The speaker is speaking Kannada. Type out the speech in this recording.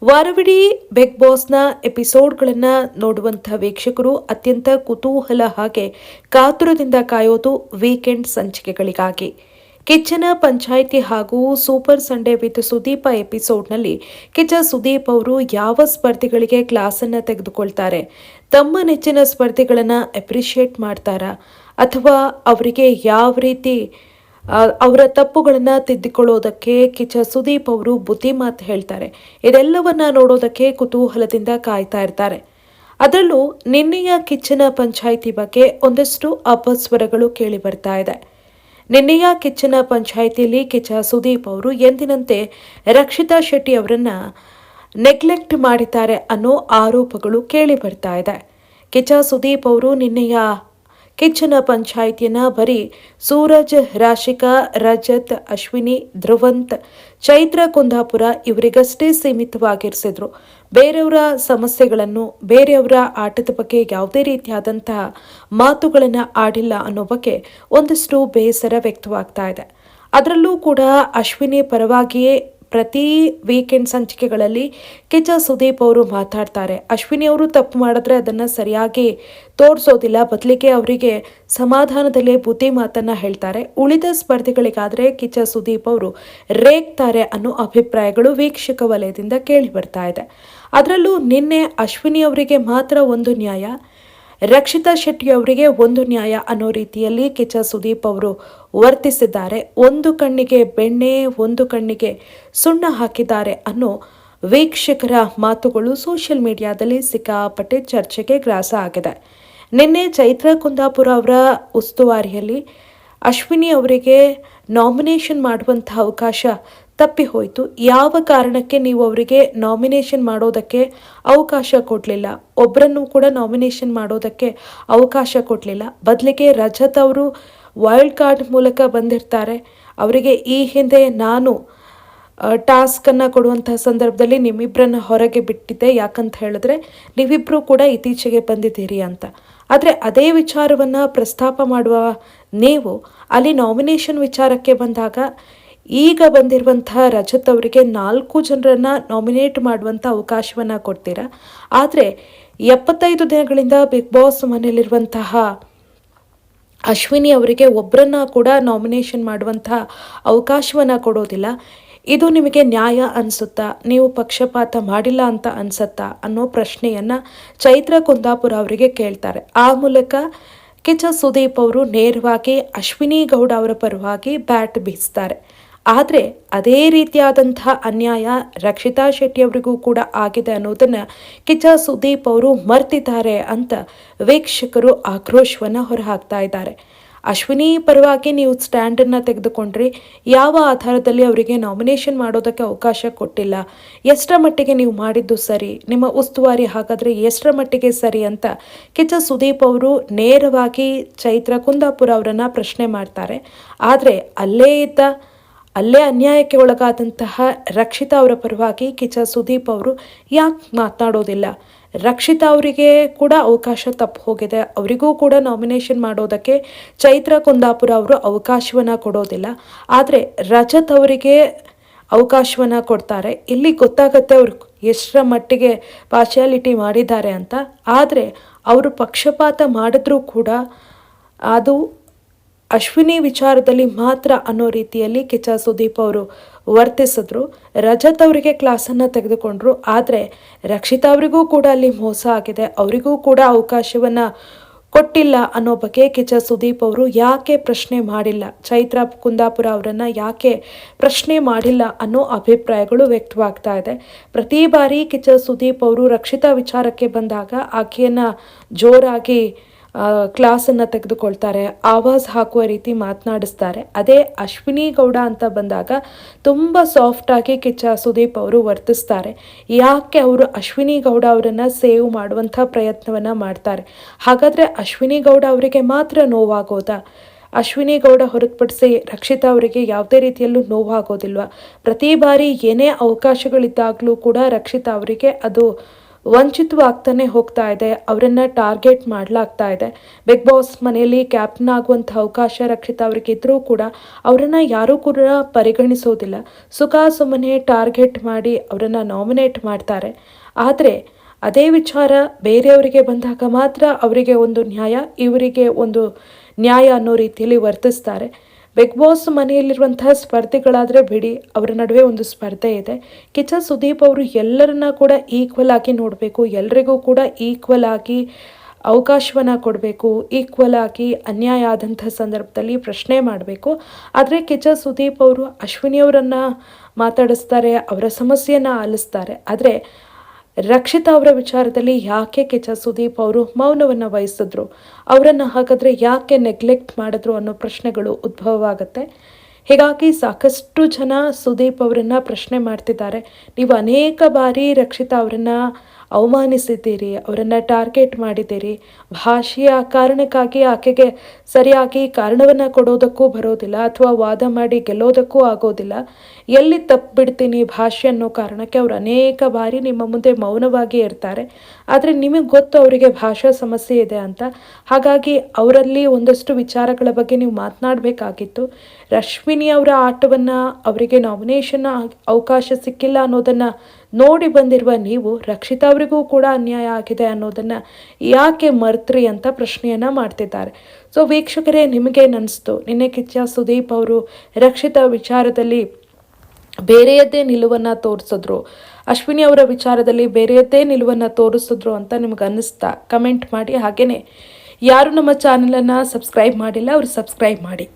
ವಾರವಿಡೀ ಬಿಗ್ ಬಾಸ್ನ ಎಪಿಸೋಡ್ಗಳನ್ನು ನೋಡುವಂಥ ವೀಕ್ಷಕರು ಅತ್ಯಂತ ಕುತೂಹಲ ಹಾಗೆ ಕಾತುರದಿಂದ ಕಾಯೋದು ವೀಕೆಂಡ್ ಸಂಚಿಕೆಗಳಿಗಾಗಿ. ಕಿಚ್ಚನ ಪಂಚಾಯಿತಿ ಹಾಗೂ ಸೂಪರ್ ಸಂಡೇ ವಿತ್ ಸುದೀಪ ಎಪಿಸೋಡ್ನಲ್ಲಿ ಕಿಚ್ಚ ಸುದೀಪ್ ಅವರು ಯಾವ ಸ್ಪರ್ಧಿಗಳಿಗೆ ಕ್ಲಾಸನ್ನು ತೆಗೆದುಕೊಳ್ತಾರೆ, ತಮ್ಮ ನೆಚ್ಚಿನ ಸ್ಪರ್ಧಿಗಳನ್ನು ಅಪ್ರಿಷಿಯೇಟ್ ಮಾಡ್ತಾರಾ ಅಥವಾ ಅವರಿಗೆ ಯಾವ ರೀತಿ ಅವರ ತಪ್ಪುಗಳನ್ನು ತಿದ್ದಿಕೊಳ್ಳೋದಕ್ಕೆ ಕಿಚ್ಚ ಸುದೀಪ್ ಅವರು ಬುದ್ಧಿ ಮಾತು ಹೇಳ್ತಾರೆ. ಇದೆಲ್ಲವನ್ನ ನೋಡೋದಕ್ಕೆ ಕುತೂಹಲದಿಂದ ಕಾಯ್ತಾ ಇರ್ತಾರೆ. ಅದರಲ್ಲೂ ನಿನ್ನೆಯ ಕಿಚ್ಚನ ಪಂಚಾಯಿತಿ ಬಗ್ಗೆ ಒಂದಷ್ಟು ಅಪಸ್ವರಗಳು ಕೇಳಿ ಬರ್ತಾ ಇದೆ. ನಿನ್ನೆಯ ಕಿಚ್ಚನ ಪಂಚಾಯಿತಿಯಲ್ಲಿ ಕಿಚ್ಚ ಸುದೀಪ್ ಅವರು ಎಂದಿನಂತೆ ರಕ್ಷಿತಾ ಶೆಟ್ಟಿ ಅವರನ್ನ ನೆಗ್ಲೆಕ್ಟ್ ಮಾಡಿದ್ದಾರೆ ಅನ್ನೋ ಆರೋಪಗಳು ಕೇಳಿ ಬರ್ತಾ ಇದೆ. ಕಿಚ್ಚ ಸುದೀಪ್ ಅವರು ನಿನ್ನೆಯ ಕಿಚ್ಚನ ಪಂಚಾಯಿತಿಯನ್ನ ಬರೀ ಸೂರಜ್, ರಾಶಿಕಾ, ರಜತ್, ಅಶ್ವಿನಿ, ಧ್ರುವಂತ್, ಚೈತ್ರ ಕುಂದಾಪುರ ಇವರಿಗಷ್ಟೇ ಸೀಮಿತವಾಗಿರಿಸಿದ್ರು. ಬೇರೆಯವರ ಸಮಸ್ಯೆಗಳನ್ನು, ಬೇರೆಯವರ ಆಟದ ಬಗ್ಗೆ ಯಾವುದೇ ರೀತಿಯಾದಂತಹ ಮಾತುಗಳನ್ನು ಆಡಿಲ್ಲ ಅನ್ನೋ ಬಗ್ಗೆ ಒಂದಷ್ಟು ಬೇಸರ ವ್ಯಕ್ತವಾಗ್ತಾ ಇದೆ. ಅದರಲ್ಲೂ ಕೂಡ ಅಶ್ವಿನಿ ಪರವಾಗಿಯೇ ಪ್ರತಿ ವೀಕೆಂಡ್ ಸಂಚಿಕೆಗಳಲ್ಲಿ ಕಿಚ್ಚ ಸುದೀಪ್ ಅವರು ಮಾತಾಡ್ತಾರೆ. ಅಶ್ವಿನಿ ಅವರು ತಪ್ಪು ಮಾಡಿದ್ರೆ ಅದನ್ನು ಸರಿಯಾಗಿ ತೋರಿಸೋದಿಲ್ಲ, ಬದಲಿಗೆ ಅವರಿಗೆ ಸಮಾಧಾನದಲ್ಲೇ ಬುದ್ಧಿ ಮಾತನ್ನು ಹೇಳ್ತಾರೆ. ಉಳಿದ ಸ್ಪರ್ಧಿಗಳಿಗಾದರೆ ಕಿಚ್ಚ ಸುದೀಪ್ ಅವರು ರೇಗ್ತಾರೆ ಅನ್ನೋ ಅಭಿಪ್ರಾಯಗಳು ವೀಕ್ಷಕ ವಲಯದಿಂದ ಕೇಳಿ ಬರ್ತಾ ಇದೆ. ಅದರಲ್ಲೂ ನಿನ್ನೆ ಅಶ್ವಿನಿ ಅವರಿಗೆ ಮಾತ್ರ ಒಂದು ನ್ಯಾಯ, ರಕ್ಷಿತಾ ಶೆಟ್ಟಿ ಅವರಿಗೆ ಒಂದು ನ್ಯಾಯ ಅನ್ನೋ ರೀತಿಯಲ್ಲಿ ಕಿಚ್ಚ ಸುದೀಪ್ ಅವರು ವರ್ತಿಸಿದ್ದಾರೆ. ಒಂದು ಕಣ್ಣಿಗೆ ಬೆಣ್ಣೆ, ಒಂದು ಕಣ್ಣಿಗೆ ಸುಣ್ಣ ಹಾಕಿದ್ದಾರೆ ಅನ್ನೋ ವೀಕ್ಷಕರ ಮಾತುಗಳು ಸೋಷಿಯಲ್ ಮೀಡಿಯಾದಲ್ಲಿ ಸಿಕ್ಕಾಪಟ್ಟೆ ಚರ್ಚೆಗೆ ಗ್ರಾಸ ಆಗಿದೆ. ನಿನ್ನೆ ಚೈತ್ರ ಕುಂದಾಪುರ ಅವರ ಉಸ್ತುವಾರಿಯಲ್ಲಿ ಅಶ್ವಿನಿ ಅವರಿಗೆ ನಾಮಿನೇಷನ್ ಮಾಡುವಂಥ ಅವಕಾಶ ತಪ್ಪಿ ಹೋಯಿತು. ಯಾವ ಕಾರಣಕ್ಕೆ ನೀವು ಅವರಿಗೆ ನಾಮಿನೇಷನ್ ಮಾಡೋದಕ್ಕೆ ಅವಕಾಶ ಕೊಡಲಿಲ್ಲ? ಒಬ್ಬರನ್ನು ಕೂಡ ನಾಮಿನೇಷನ್ ಮಾಡೋದಕ್ಕೆ ಅವಕಾಶ ಕೊಡಲಿಲ್ಲ. ಬದಲಿಗೆ ರಜತ್ ಅವರು ವೈಲ್ಡ್ ಕಾರ್ಡ್ ಮೂಲಕ ಬಂದಿರ್ತಾರೆ. ಅವರಿಗೆ ಈ ಹಿಂದೆ ನಾನು ಟಾಸ್ಕನ್ನು ಕೊಡುವಂತಹ ಸಂದರ್ಭದಲ್ಲಿ ನಿಮ್ಮಿಬ್ಬರನ್ನ ಹೊರಗೆ ಬಿಟ್ಟಿದ್ದೆ, ಯಾಕಂತ ಹೇಳಿದ್ರೆ ನೀವಿಬ್ಬರು ಕೂಡ ಇತ್ತೀಚೆಗೆ ಬಂದಿದ್ದೀರಿ ಅಂತ. ಆದರೆ ಅದೇ ವಿಚಾರವನ್ನು ಪ್ರಸ್ತಾಪ ಮಾಡುವ ನೀವು ಅಲ್ಲಿ ನಾಮಿನೇಷನ್ ವಿಚಾರಕ್ಕೆ ಬಂದಾಗ ಈಗ ಬಂದಿರುವಂತಹ ರಜತ್ ಅವರಿಗೆ 4 ಜನರನ್ನು ನಾಮಿನೇಟ್ ಮಾಡುವಂಥ ಅವಕಾಶವನ್ನು ಕೊಡ್ತೀರಾ. ಆದರೆ 75 ದಿನಗಳಿಂದ ಬಿಗ್ ಬಾಸ್ ಮನೆಯಲ್ಲಿರುವಂತಹ ಅಶ್ವಿನಿ ಅವರಿಗೆ ಒಬ್ಬರನ್ನ ಕೂಡ ನಾಮಿನೇಷನ್ ಮಾಡುವಂತಹ ಅವಕಾಶವನ್ನು ಕೊಡೋದಿಲ್ಲ. ಇದು ನಿಮಗೆ ನ್ಯಾಯ ಅನಿಸುತ್ತಾ? ನೀವು ಪಕ್ಷಪಾತ ಮಾಡಿಲ್ಲ ಅಂತ ಅನಿಸುತ್ತಾ ಅನ್ನೋ ಪ್ರಶ್ನೆಯನ್ನು ಚೈತ್ರ ಕುಂದಾಪುರ ಅವರಿಗೆ ಕೇಳ್ತಾರೆ. ಆ ಮೂಲಕ ಕಿಚ್ಚ ಸುದೀಪ್ ಅವರು ನೇರವಾಗಿ ಅಶ್ವಿನಿ ಗೌಡ ಅವರ ಪರವಾಗಿ ಬ್ಯಾಟ್ ಬೀಸ್ತಾರೆ. ಆದರೆ ಅದೇ ರೀತಿಯಾದಂತಹ ಅನ್ಯಾಯ ರಕ್ಷಿತಾ ಶೆಟ್ಟಿ ಅವರಿಗೂ ಕೂಡ ಆಗಿದೆ ಅನ್ನೋದನ್ನು ಕಿಚ್ಚ ಸುದೀಪ್ ಅವರು ಮರ್ತಿದ್ದಾರೆ ಅಂತ ವೀಕ್ಷಕರು ಆಕ್ರೋಶವನ್ನು ಹೊರಹಾಕ್ತಾ ಇದ್ದಾರೆ. ಅಶ್ವಿನಿ ಪರವಾಗಿ ನೀವು ಸ್ಟ್ಯಾಂಡನ್ನು ತೆಗೆದುಕೊಂಡ್ರಿ, ಯಾವ ಆಧಾರದಲ್ಲಿ ಅವರಿಗೆ ನಾಮಿನೇಷನ್ ಮಾಡೋದಕ್ಕೆ ಅವಕಾಶ ಕೊಟ್ಟಿಲ್ಲ, ಎಷ್ಟರ ಮಟ್ಟಿಗೆ ನೀವು ಮಾಡಿದ್ದು ಸರಿ, ನಿಮ್ಮ ಉಸ್ತುವಾರಿ ಹಾಗಾದರೆ ಎಷ್ಟರ ಮಟ್ಟಿಗೆ ಸರಿ ಅಂತ ಕಿಚ್ಚ ಸುದೀಪ್ ಅವರು ನೇರವಾಗಿ ಚೈತ್ರ ಕುಂದಾಪುರ ಅವರನ್ನು ಪ್ರಶ್ನೆ ಮಾಡ್ತಾರೆ. ಆದರೆ ಅಲ್ಲೇ ಅನ್ಯಾಯಕ್ಕೆ ಒಳಗಾದಂತಹ ರಕ್ಷಿತಾ ಅವರ ಪರವಾಗಿ ಕಿಚ್ಚ ಸುದೀಪ್ ಅವರು ಯಾಕೆ ಮಾತನಾಡೋದಿಲ್ಲ? ರಕ್ಷಿತಾ ಅವರಿಗೆ ಕೂಡ ಅವಕಾಶ ತಪ್ಪು ಹೋಗಿದೆ, ಅವರಿಗೂ ಕೂಡ ನಾಮಿನೇಷನ್ ಮಾಡೋದಕ್ಕೆ ಚೈತ್ರ ಕುಂದಾಪುರ ಅವರು ಅವಕಾಶವನ್ನು ಕೊಡೋದಿಲ್ಲ. ಆದರೆ ರಜತ್ ಅವರಿಗೆ ಅವಕಾಶವನ್ನು ಕೊಡ್ತಾರೆ. ಇಲ್ಲಿ ಗೊತ್ತಾಗತ್ತೆ ಅವರು ಎಷ್ಟರ ಮಟ್ಟಿಗೆ ಪಾರ್ಶಿಯಾಲಿಟಿ ಮಾಡಿದ್ದಾರೆ ಅಂತ. ಆದರೆ ಅವರು ಪಕ್ಷಪಾತ ಮಾಡಿದ್ರೂ ಕೂಡ ಅದು ಅಶ್ವಿನಿ ವಿಚಾರದಲ್ಲಿ ಮಾತ್ರ ಅನ್ನೋ ರೀತಿಯಲ್ಲಿ ಕಿಚ್ಚ ಸುದೀಪ್ ಅವರು ವರ್ತಿಸಿದ್ರು. ರಜತ್ ಅವರಿಗೆ ಕ್ಲಾಸನ್ನು ತೆಗೆದುಕೊಂಡ್ರು. ಆದರೆ ರಕ್ಷಿತಾ ಅವರಿಗೂ ಕೂಡ ಅಲ್ಲಿ ಮೋಸ ಆಗಿದೆ, ಅವರಿಗೂ ಕೂಡ ಅವಕಾಶವನ್ನು ಕೊಟ್ಟಿಲ್ಲ ಅನ್ನೋ ಬಗ್ಗೆ ಕಿಚ್ಚ ಸುದೀಪ್ ಅವರು ಯಾಕೆ ಪ್ರಶ್ನೆ ಮಾಡಿಲ್ಲ, ಚೈತ್ರ ಕುಂದಾಪುರ ಅವರನ್ನು ಯಾಕೆ ಪ್ರಶ್ನೆ ಮಾಡಿಲ್ಲ ಅನ್ನೋ ಅಭಿಪ್ರಾಯಗಳು ವ್ಯಕ್ತವಾಗ್ತಾ ಇದೆ. ಪ್ರತಿ ಬಾರಿ ಕಿಚ್ಚ ಸುದೀಪ್ ಅವರು ರಕ್ಷಿತಾ ವಿಚಾರಕ್ಕೆ ಬಂದಾಗ ಆಕೆಯನ್ನು ಜೋರಾಗಿ ಕ್ಲಾಸನ್ನು ತೆಗೆದುಕೊಳ್ತಾರೆ, ಆವಾಜ್ ಹಾಕುವ ರೀತಿ ಮಾತನಾಡಿಸ್ತಾರೆ. ಅದೇ ಅಶ್ವಿನಿ ಗೌಡ ಅಂತ ಬಂದಾಗ ತುಂಬ ಸಾಫ್ಟಾಗಿ ಕಿಚ್ಚ ಸುದೀಪ್ ಅವರು ವರ್ತಿಸ್ತಾರೆ. ಯಾಕೆ ಅವರು ಅಶ್ವಿನಿ ಗೌಡ ಅವರನ್ನು ಸೇವ್ ಮಾಡುವಂಥ ಪ್ರಯತ್ನವನ್ನು ಮಾಡ್ತಾರೆ? ಹಾಗಾದರೆ ಅಶ್ವಿನಿ ಗೌಡ ಅವರಿಗೆ ಮಾತ್ರ ನೋವಾಗೋದಾ? ಅಶ್ವಿನಿ ಗೌಡ ಹೊರತುಪಡಿಸಿ ರಕ್ಷಿತಾ ಅವರಿಗೆ ಯಾವುದೇ ರೀತಿಯಲ್ಲೂ ನೋವಾಗೋದಿಲ್ವ? ಪ್ರತಿ ಬಾರಿ ಏನೇ ಅವಕಾಶಗಳಿದ್ದಾಗಲೂ ಕೂಡ ರಕ್ಷಿತಾ ಅವರಿಗೆ ಅದು ವಂಚಿತವಾಗ್ತಾನೆ ಹೋಗ್ತಾ ಇದೆ, ಅವರನ್ನು ಟಾರ್ಗೆಟ್ ಮಾಡಲಾಗ್ತಾ ಇದೆ. ಬಿಗ್ ಬಾಸ್ ಮನೆಯಲ್ಲಿ ಕ್ಯಾಪ್ಟನ್ ಆಗುವಂಥ ಅವಕಾಶ ರಕ್ಷಿತಾ ಅವರಿಗೆ ಇದ್ದರೂ ಕೂಡ ಅವರನ್ನು ಯಾರೂ ಕೂಡ ಪರಿಗಣಿಸೋದಿಲ್ಲ. ಸುಮ್ಮನೆ ಟಾರ್ಗೆಟ್ ಮಾಡಿ ಅವರನ್ನು ನಾಮಿನೇಟ್ ಮಾಡ್ತಾರೆ. ಆದರೆ ಅದೇ ವಿಚಾರ ಬೇರೆಯವರಿಗೆ ಬಂದಾಗ ಮಾತ್ರ ಅವರಿಗೆ ಒಂದು ನ್ಯಾಯ, ಇವರಿಗೆ ಒಂದು ನ್ಯಾಯ ಅನ್ನೋ ರೀತಿಯಲ್ಲಿ ವರ್ತಿಸ್ತಾರೆ. ಬಿಗ್ ಬಾಸ್ ಮನೆಯಲ್ಲಿರುವಂತಹ ಸ್ಪರ್ಧಿಗಳಾದರೆ ಬಿಡಿ, ಅವರ ನಡುವೆ ಒಂದು ಸ್ಪರ್ಧೆ ಇದೆ. ಕಿಚ್ಚ ಸುದೀಪ್ ಅವರು ಎಲ್ಲರನ್ನ ಕೂಡ ಈಕ್ವಲ್ ಆಗಿ ನೋಡಬೇಕು, ಎಲ್ಲರಿಗೂ ಕೂಡ ಈಕ್ವಲ್ ಆಗಿ ಅವಕಾಶವನ್ನು ಕೊಡಬೇಕು, ಈಕ್ವಲ್ ಆಗಿ ಅನ್ಯಾಯ ಆದಂಥ ಸಂದರ್ಭದಲ್ಲಿ ಪ್ರಶ್ನೆ ಮಾಡಬೇಕು. ಆದರೆ ಕಿಚ್ಚ ಸುದೀಪ್ ಅವರು ಅಶ್ವಿನಿಯವರನ್ನು ಮಾತಾಡಿಸ್ತಾರೆ, ಅವರ ಸಮಸ್ಯೆಯನ್ನು ಆಲಿಸ್ತಾರೆ. ಆದರೆ ರಕ್ಷಿತಾ ಅವರ ವಿಚಾರದಲ್ಲಿ ಯಾಕೆ ಕಿಚ್ಚ ಸುದೀಪ್ ಅವರು ಮೌನವನ್ನು ವಹಿಸಿದ್ರು, ಅವರನ್ನು ಹಾಗಾದರೆ ಯಾಕೆ ನೆಗ್ಲೆಕ್ಟ್ ಮಾಡಿದ್ರು ಅನ್ನೋ ಪ್ರಶ್ನೆಗಳು ಉದ್ಭವವಾಗುತ್ತೆ. ಹೀಗಾಗಿ ಸಾಕಷ್ಟು ಜನ ಸುದೀಪ್ ಅವರನ್ನು ಪ್ರಶ್ನೆ ಮಾಡ್ತಿದ್ದಾರೆ. ನೀವು ಅನೇಕ ಬಾರಿ ರಕ್ಷಿತಾ ಅವರನ್ನು ಅವಮಾನಿಸಿದ್ದೀರಿ, ಅವರನ್ನು ಟಾರ್ಗೆಟ್ ಮಾಡಿದ್ದೀರಿ, ಭಾಷೆಯ ಕಾರಣಕ್ಕಾಗಿ ಆಕೆಗೆ ಸರಿಯಾಗಿ ಕಾರಣವನ್ನು ಕೊಡೋದಕ್ಕೂ ಬರೋದಿಲ್ಲ ಅಥವಾ ವಾದ ಮಾಡಿ ಗೆಲ್ಲೋದಕ್ಕೂ ಆಗೋದಿಲ್ಲ. ಎಲ್ಲಿ ತಪ್ಪು ಬಿಡ್ತೀನಿ ಭಾಷೆ ಅನ್ನೋ ಕಾರಣಕ್ಕೆ ಅವರು ಅನೇಕ ಬಾರಿ ನಿಮ್ಮ ಮುಂದೆ ಮೌನವಾಗಿ ಇರ್ತಾರೆ. ಆದರೆ ನಿಮಗೆ ಗೊತ್ತು ಅವರಿಗೆ ಭಾಷಾ ಸಮಸ್ಯೆ ಇದೆ ಅಂತ. ಹಾಗಾಗಿ ಅವರಲ್ಲಿ ಒಂದಷ್ಟು ವಿಚಾರಗಳ ಬಗ್ಗೆ ನೀವು ಮಾತನಾಡಬೇಕಾಗಿತ್ತು. ರಶ್ಮಿನಿ ಅವರ ಆಟವನ್ನು, ಅವರಿಗೆ ನಾಮಿನೇಷನ್ ಅವಕಾಶ ಸಿಕ್ಕಿಲ್ಲ ಅನ್ನೋದನ್ನು ನೋಡಿ ಬಂದಿರುವ ನೀವು ರಕ್ಷಿತಾ ಅವರಿಗೂ ಕೂಡ ಅನ್ಯಾಯ ಆಗಿದೆ ಅನ್ನೋದನ್ನು ಯಾಕೆ ಮರ್ತ್ರಿ ಅಂತ ಪ್ರಶ್ನೆಯನ್ನು ಮಾಡ್ತಿದ್ದಾರೆ. ಸೊ ವೀಕ್ಷಕರೇ, ನಿಮಗೇನಿಸ್ತು? ನಿನ್ನೆ ಕಿಚ್ಚ ಸುದೀಪ್ ಅವರು ರಕ್ಷಿತಾ ವಿಚಾರದಲ್ಲಿ ಬೇರೆಯದ್ದೇ ನಿಲುವನ್ನು ತೋರಿಸಿದ್ರು, ಅಶ್ವಿನಿ ಅವರ ವಿಚಾರದಲ್ಲಿ ಬೇರೆಯದ್ದೇ ನಿಲುವನ್ನು ತೋರಿಸಿದ್ರು ಅಂತ ನಿಮ್ಗೆ ಅನ್ನಿಸ್ತಾ? ಕಮೆಂಟ್ ಮಾಡಿ. ಹಾಗೆಯೇ ಯಾರು ನಮ್ಮ ಚಾನಲನ್ನು ಸಬ್ಸ್ಕ್ರೈಬ್ ಮಾಡಿಲ್ಲ ಅವರು ಸಬ್ಸ್ಕ್ರೈಬ್ ಮಾಡಿ.